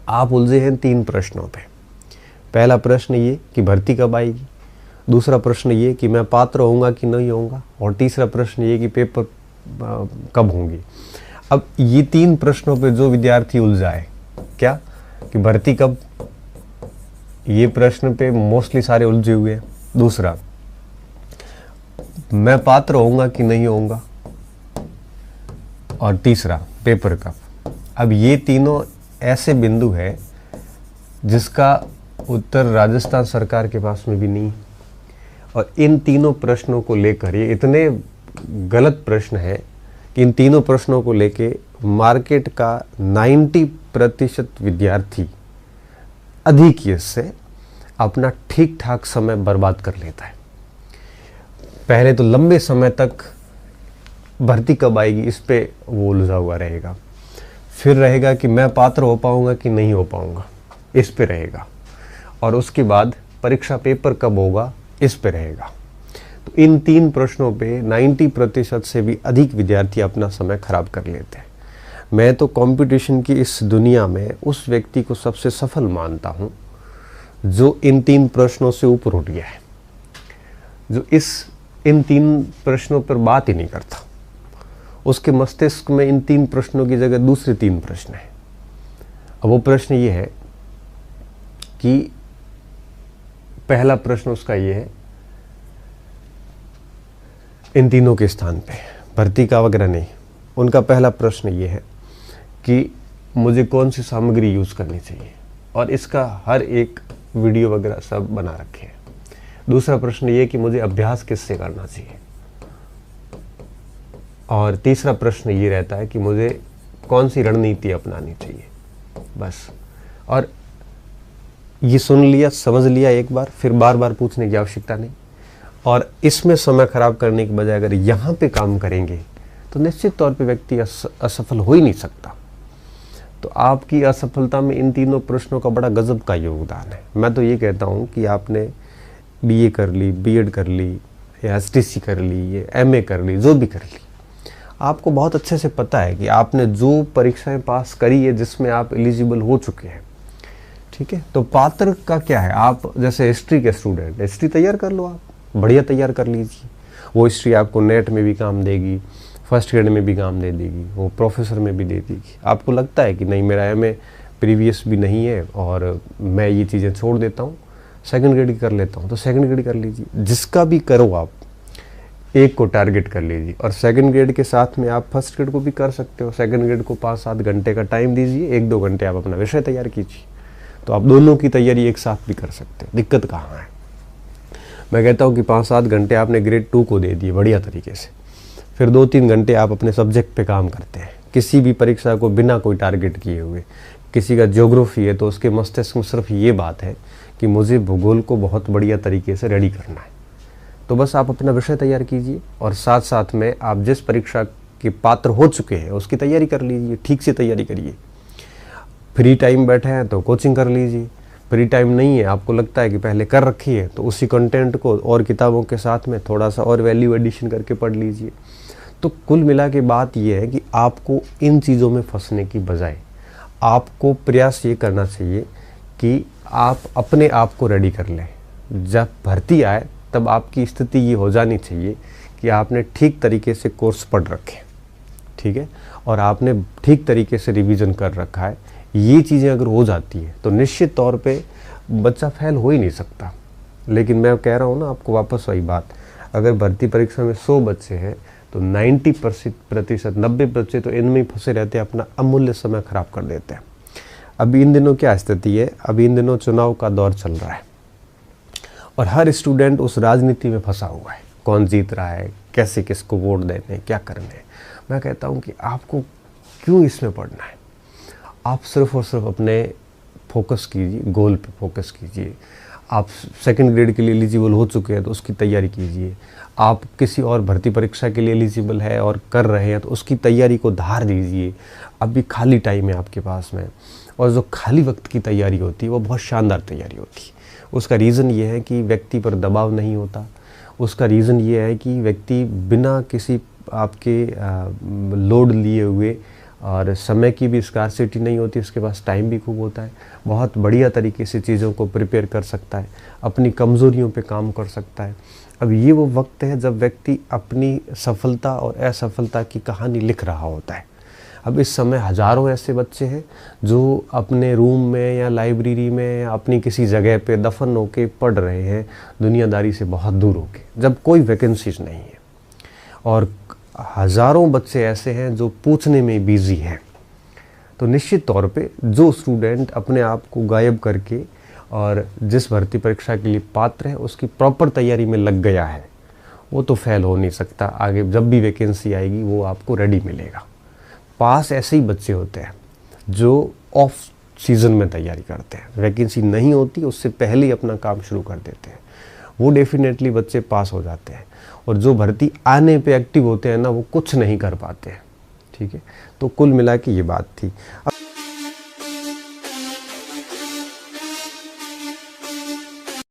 आप उलझे हैं 3 प्रश्नों पे। पहला प्रश्न ये कि भर्ती कब आएगी, दूसरा प्रश्न ये कि मैं पात्र होऊंगा कि नहीं होऊंगा, और तीसरा प्रश्न ये कि पेपर कब होंगे। अब ये 3 प्रश्नों पे जो विद्यार्थी उलझा है, क्या कि भर्ती कब, ये प्रश्न पे मोस्टली सारे उलझे हुए हैं। दूसरा, मैं पात्र होऊंगा कि नहीं होऊंगा, और तीसरा पेपर कब। अब ये तीनों ऐसे बिंदु है जिसका उत्तर राजस्थान सरकार के पास में भी नहीं, और इन तीनों प्रश्नों को लेकर ये इतने गलत प्रश्न है कि इन तीनों प्रश्नों को लेके मार्केट का 90% विद्यार्थी अधिक से अपना ठीक ठाक समय बर्बाद कर लेता है। पहले तो लंबे समय तक भर्ती कब आएगी इस पे वो उलझा हुआ रहेगा, फिर रहेगा कि मैं पात्र हो पाऊंगा कि नहीं हो पाऊंगा, इस पे रहेगा, और उसके बाद परीक्षा पेपर कब होगा इस पे रहेगा। तो इन 3 प्रश्नों पे 90% से भी अधिक विद्यार्थी अपना समय खराब कर लेते हैं। मैं तो कंपटीशन की इस दुनिया में उस व्यक्ति को सबसे सफल मानता हूं जो इन 3 प्रश्नों से ऊपर उठ गया है, जो इन 3 प्रश्नों पर बात ही नहीं करता। उसके मस्तिष्क में इन 3 प्रश्नों की जगह दूसरे 3 प्रश्न हैं। अब वो प्रश्न ये है कि पहला प्रश्न उसका ये है, इन तीनों के स्थान पे भर्ती का वगैरह नहीं, उनका पहला प्रश्न ये है कि मुझे कौन सी सामग्री यूज़ करनी चाहिए, और इसका हर एक वीडियो वगैरह सब बना रखे हैं। दूसरा प्रश्न ये कि मुझे अभ्यास किससे करना चाहिए, और तीसरा प्रश्न ये रहता है कि मुझे कौन सी रणनीति अपनानी चाहिए। बस, और ये सुन लिया, समझ लिया एक बार, फिर बार बार पूछने की आवश्यकता नहीं। और इसमें समय खराब करने के बजाय अगर यहाँ पे काम करेंगे तो निश्चित तौर पे व्यक्ति असफल हो ही नहीं सकता। तो आपकी असफलता में इन तीनों प्रश्नों का बड़ा गजब का योगदान है। मैं तो ये कहता हूँ कि आपने BA कर ली, B.Ed कर ली, या STC कर ली, या MA कर ली, जो भी कर ली, आपको बहुत अच्छे से पता है कि आपने जो परीक्षाएं पास करी है जिसमें आप एलिजिबल हो चुके हैं, ठीक है। तो पात्र का क्या है, आप जैसे हिस्ट्री के स्टूडेंट, हिस्ट्री तैयार कर लो, आप बढ़िया तैयार कर लीजिए। वो हिस्ट्री आपको नेट में भी काम देगी, फर्स्ट ग्रेड में भी काम दे देगी, वो प्रोफेसर में भी दे देगी। आपको लगता है कि नहीं मेरा MA प्रीवियस भी नहीं है और मैं ये चीज़ें छोड़ देता हूँ, सेकंड ग्रेड की कर लेता हूँ, तो सेकंड ग्रेड कर लीजिए। जिसका भी करो आप एक को टारगेट कर लीजिए, और सेकंड ग्रेड के साथ में आप फर्स्ट ग्रेड को भी कर सकते हो। सेकंड ग्रेड को 5-7 घंटे का टाइम दीजिए, 1-2 घंटे आप अपना विषय तैयार कीजिए, तो आप दोनों की तैयारी एक साथ भी कर सकते हो। दिक्कत कहाँ है? मैं कहता हूँ कि 5-7 घंटे आपने ग्रेड 2 को दे दिए बढ़िया तरीके से, फिर 2-3 घंटे आप अपने सब्जेक्ट पे काम करते हैं, किसी भी परीक्षा को बिना कोई टारगेट किए हुए। किसी का ज्योग्राफी है तो उसके मस्तिष्क में सिर्फ ये बात है कि मुझे भूगोल को बहुत बढ़िया तरीके से रेडी करना है, तो बस आप अपना विषय तैयार कीजिए, और साथ साथ में आप जिस परीक्षा के पात्र हो चुके हैं उसकी तैयारी कर लीजिए, ठीक से तैयारी करिए। फ्री टाइम बैठे हैं तो कोचिंग कर लीजिए, फ्री टाइम नहीं है, आपको लगता है कि पहले कर रखी है, तो उसी कंटेंट को और किताबों के साथ में थोड़ा सा और वैल्यू एडिशन करके पढ़ लीजिए। तो कुल मिला के बात यह है कि आपको इन चीज़ों में फंसने की बजाय आपको प्रयास ये करना चाहिए कि आप अपने आप को रेडी कर लें। जब भर्ती आए तब आपकी स्थिति ये हो जानी चाहिए कि आपने ठीक तरीके से कोर्स पढ़ रखे, ठीक है, और आपने ठीक तरीके से रिवीजन कर रखा है। ये चीज़ें अगर हो जाती है तो निश्चित तौर पे बच्चा फेल हो ही नहीं सकता। लेकिन मैं कह रहा हूँ ना आपको वापस वही बात, अगर भर्ती परीक्षा में 100 बच्चे हैं तो 90% तो इनमें ही फंसे रहते हैं, अपना अमूल्य समय खराब कर देते हैं। अभी इन दिनों क्या स्थिति है, अभी इन दिनों चुनाव का दौर चल रहा है और हर स्टूडेंट उस राजनीति में फंसा हुआ है, कौन जीत रहा है, कैसे किसको वोट देने, क्या करने। मैं कहता हूँ कि आपको क्यों इसमें पढ़ना है, आप सिर्फ और सिर्फ अपने फोकस कीजिए, गोल पे फोकस कीजिए। आप सेकंड ग्रेड के लिए एलिजिबल हो चुके हैं तो उसकी तैयारी कीजिए। आप किसी और भर्ती परीक्षा के लिए एलिजिबल है और कर रहे हैं तो उसकी तैयारी को धार दीजिए। अभी खाली टाइम है आपके पास में, और जो खाली वक्त की तैयारी होती है वो बहुत शानदार तैयारी होती है। उसका रीज़न ये है कि व्यक्ति पर दबाव नहीं होता, उसका रीज़न ये है कि व्यक्ति बिना किसी आपके लोड लिए हुए और समय की भी स्कार्सिटी नहीं होती, उसके पास टाइम भी खूब होता है, बहुत बढ़िया तरीके से चीज़ों को प्रिपेयर कर सकता है, अपनी कमज़ोरियों पे काम कर सकता है। अब ये वो वक्त है जब व्यक्ति अपनी सफलता और असफलता की कहानी लिख रहा होता है। अब इस समय हज़ारों ऐसे बच्चे हैं जो अपने रूम में या लाइब्रेरी में या अपनी किसी जगह पे दफन होके पढ़ रहे हैं, दुनियादारी से बहुत दूर होके, जब कोई वैकेंसीज नहीं है। और हज़ारों बच्चे ऐसे हैं जो पूछने में बिजी हैं। तो निश्चित तौर पे जो स्टूडेंट अपने आप को गायब करके और जिस भर्ती परीक्षा के लिए पात्र है उसकी प्रॉपर तैयारी में लग गया है, वो तो फेल हो नहीं सकता। आगे जब भी वैकेंसी आएगी वो आपको रेडी मिलेगा। पास ऐसे ही बच्चे होते हैं जो ऑफ सीज़न में तैयारी करते हैं, वैकेंसी नहीं होती उससे पहले ही अपना काम शुरू कर देते हैं, वो डेफिनेटली बच्चे पास हो जाते हैं। और जो भर्ती आने पे एक्टिव होते हैं ना, वो कुछ नहीं कर पाते हैं। ठीक है, तो कुल मिला के ये बात थी। अब